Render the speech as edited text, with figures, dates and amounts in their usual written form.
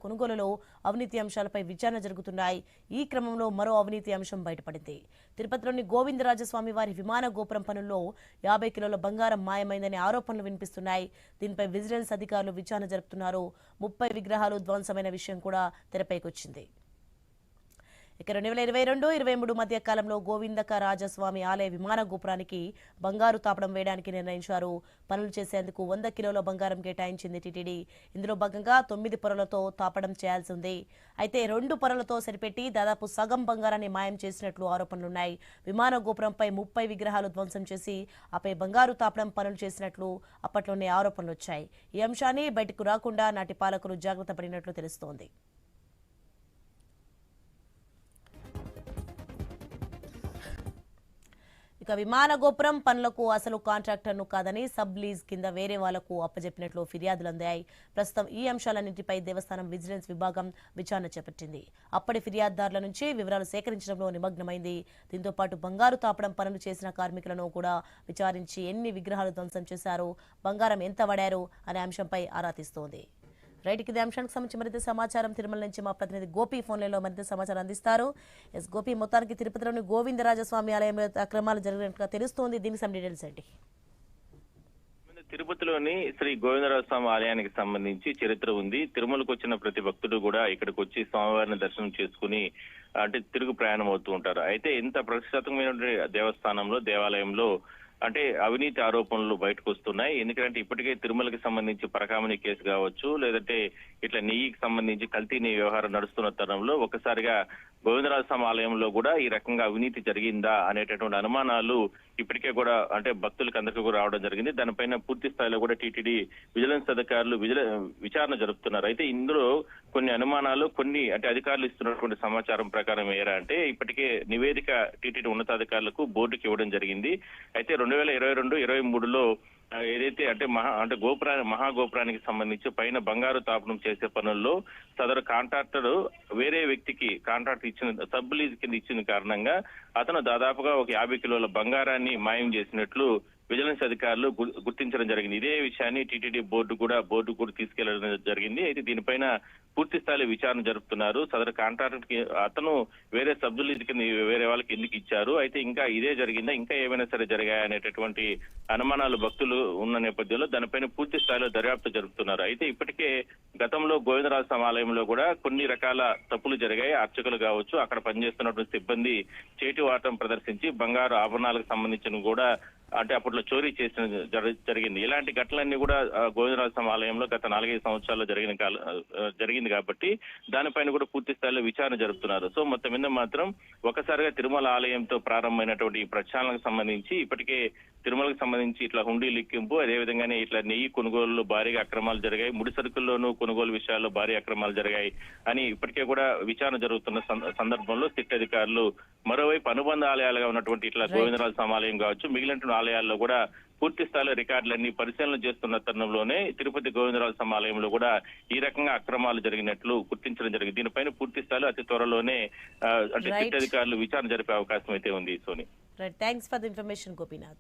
కొనుగోలులో అవినీతి అంశాలపై విచారణ జరుగుతున్నాయి. ఈ క్రమంలో మరో అవినీతి అంశం బయటపడింది. తిరుపతిలోని గోవిందరాజస్వామి వారి విమాన గోపురం పనుల్లో 50 కిలోల బంగారం మాయమైందనే ఆరోపణలు వినిపిస్తున్నాయి. దీనిపై విజిలెన్స్ అధికారులు విచారణ జరుపుతున్నారు. 30 విగ్రహాలు ధ్వంసమైన విషయం కూడా తెరపైకొచ్చింది. ఇక 2022-23 మధ్య కాలంలో గోవిందక రాజస్వామి ఆలయ విమాన గోపురానికి బంగారు తాపడం వేయడానికి నిర్ణయించారు. పనులు చేసేందుకు 100 కిలోల బంగారం కేటాయించింది టీటీడీ. ఇందులో భాగంగా 9 పొరలతో తాపడం చేయాల్సి ఉంది. అయితే 2 పొరలతో సరిపెట్టి దాదాపు సగం బంగారాన్ని మాయం చేసినట్లు ఆరోపణలున్నాయి. విమాన గోపురంపై 30 విగ్రహాలు ధ్వంసం చేసి ఆపై బంగారు తాపడం పనులు చేసినట్లు అప్పట్లోనే ఆరోపణలు వచ్చాయి. ఈ అంశాన్ని బయటకు రాకుండా నాటి పాలకులు జాగ్రత్త పడినట్లు తెలుస్తోంది. ఇక విమాన గోపురం పనులకు అసలు కాంట్రాక్టర్ను కాదని సబ్ లీజ్ కింద వేరే వాళ్లకు అప్పజెప్పినట్లు ఫిర్యాదులు అందాయి. ప్రస్తుతం ఈ అంశాలన్నింటిపై దేవస్థానం విజిలెన్స్ విభాగం విచారణ చేపట్టింది. అప్పటి ఫిర్యాదుదారుల నుంచి వివరాలు సేకరించడంలో నిమగ్నమైంది. దీంతో పాటు బంగారు తాపడం పనులు చేసిన కార్మికులను కూడా విచారించి ఎన్ని విగ్రహాలు ధ్వంసం చేశారు, బంగారం ఎంత వాడారు అనే అంశంపై ఆరా తీస్తోంది. రైట్, ఇదే అంశానికి సంబంధించి మరింత సమాచారం తిరుమల నుంచి మా ప్రతినిధి గోపి ఫోన్లలో మరింత సమాచారం అందిస్తారు. గోపి, మొత్తానికి తిరుపతిలోని గోవిందరాజస్వామి ఆలయంలో అక్రమాలు జరిగినట్టుగా తెలుస్తోంది. దీనికి some డీటెయిల్స్ ఏంటి? తిరుపతిలోని శ్రీ గోవిందరాజస్వామి ఆలయానికి సంబంధించి చరిత్ర ఉంది. తిరుమలకు వచ్చిన ప్రతి భక్తుడు కూడా ఇక్కడికి వచ్చి స్వామివారిని దర్శనం చేసుకుని తిరుగు ప్రయాణం అవుతూ ఉంటారు. అయితే ఇంత ప్రతిష్టాత్మకమైన దేవస్థానంలో, దేవాలయంలో అవినీతి ఆరోపణలు బయటకు వస్తున్నాయి. ఎందుకంటే ఇప్పటికే తిరుమలకి సంబంధించి పరకామణి కేసు కావచ్చు, లేదంటే ఇట్లా నెయ్యికి సంబంధించి కల్తీ నెయ్యి వ్యవహారం నడుస్తున్న తరంలో ఒక్కసారిగా గోవిందరాజస్వామి ఆలయంలో కూడా ఈ రకంగా అవినీతి జరిగిందా అనేటటువంటి అనుమానాలు ఇప్పటికే కూడా భక్తులకు అందరికీ కూడా రావడం జరిగింది. దానిపైన పూర్తి స్థాయిలో కూడా టీటీడీ విజిలెన్స్ అధికారులు విచారణ జరుపుతున్నారు. అయితే ఇందులో కొన్ని అనుమానాలు, కొన్ని అధికారులు ఇస్తున్నటువంటి సమాచారం ప్రకారం ఏరా ఇప్పటికే నివేదిక టీటీడీ ఉన్నతాధికారులకు బోర్డుకి ఇవ్వడం జరిగింది. అయితే 2022-23లో ఏదైతే మహాగోపురానికి సంబంధించి పైన బంగారు తాపనం చేసే పనుల్లో సదరు కాంట్రాక్టర్ వేరే వ్యక్తికి కాంట్రాక్ట్ ఇచ్చిన సబ్ లీజ్ కింద ఇచ్చిన కారణంగా అతను దాదాపుగా ఒక 50 కిలోల బంగారాన్ని మాయం చేసినట్లు విజిలెన్స్ అధికారులు గుర్తించడం జరిగింది. ఇదే విషయాన్ని టీటీడీ బోర్డు కూడా తీసుకెళ్లడం జరిగింది. అయితే దీనిపైన పూర్తి స్థాయిలో విచారణ జరుపుతున్నారు. సదరు కాంట్రాక్టర్ కి అతను వేరే సబ్ లీజ్ కింద వేరే వాళ్ళకి ఎందుకు ఇచ్చారు, అయితే ఇంకా ఇదే జరిగిందా, ఇంకా ఏమైనా సరే జరిగాయా అనేటటువంటి అనుమానాలు భక్తులు ఉన్న నేపథ్యంలో దానిపైన పూర్తి స్థాయిలో దర్యాప్తు జరుపుతున్నారు. అయితే ఇప్పటికే గతంలో గోవిందరాజస్వామి ఆలయంలో కూడా కొన్ని రకాల తప్పులు జరిగాయి. అర్చకులు కావచ్చు, అక్కడ పనిచేస్తున్నటువంటి సిబ్బంది చేతివాటం ప్రదర్శించి బంగారు ఆభరణాలకు సంబంధించిన కూడా అప్పట్లో చోరీ చేసిన జరిగింది. ఇలాంటి ఘటనలన్నీ కూడా గోవిందరాజస్వామి ఆలయంలో గత 4-5 సంవత్సరాల్లో జరిగింది కాబట్టి దానిపైన కూడా పూర్తి స్థాయిలో విచారణ జరుపుతున్నారు. సో మొత్తం మీద మాత్రం ఒకసారిగా తిరుమల ఆలయంతో ప్రారంభమైనటువంటి ఈ ప్రక్షాళనకు సంబంధించి ఇప్పటికే తిరుమలకు సంబంధించి ఇట్లా హుండీ లెక్కింపు, అదేవిధంగానే ఇట్లా నెయ్యి కొనుగోలులో భారీగా అక్రమాలు జరిగాయి, ముడి సరుకుల్లోనూ కొనుగోలు విషయాల్లో భారీ అక్రమాలు జరిగాయి అని ఇప్పటికే కూడా విచారణ జరుగుతున్న సందర్భంలో సిట్ అధికారులు మరోవైపు అనుబంధ ఆలయాలుగా ఉన్నటువంటి ఇట్లా గోవిందరాజస్వామి ఆలయం కావచ్చు, మిగిలిన ఆలయాల్లో కూడా పూర్తి స్థాయిలో రికార్డులన్నీ పరిశీలన చేస్తున్న తరుణంలోనే తిరుపతి గోవిందరాజస్వామి ఆలయంలో కూడా ఈ రకంగా అక్రమాలు జరిగినట్లు గుర్తించడం జరిగింది. దీనిపైన పూర్తి స్థాయిలో అతి త్వరలోనే సిట్ అధికారులు విచారణ జరిపే అవకాశం అయితే ఉంది. Soni, thanks for the information Gopinath.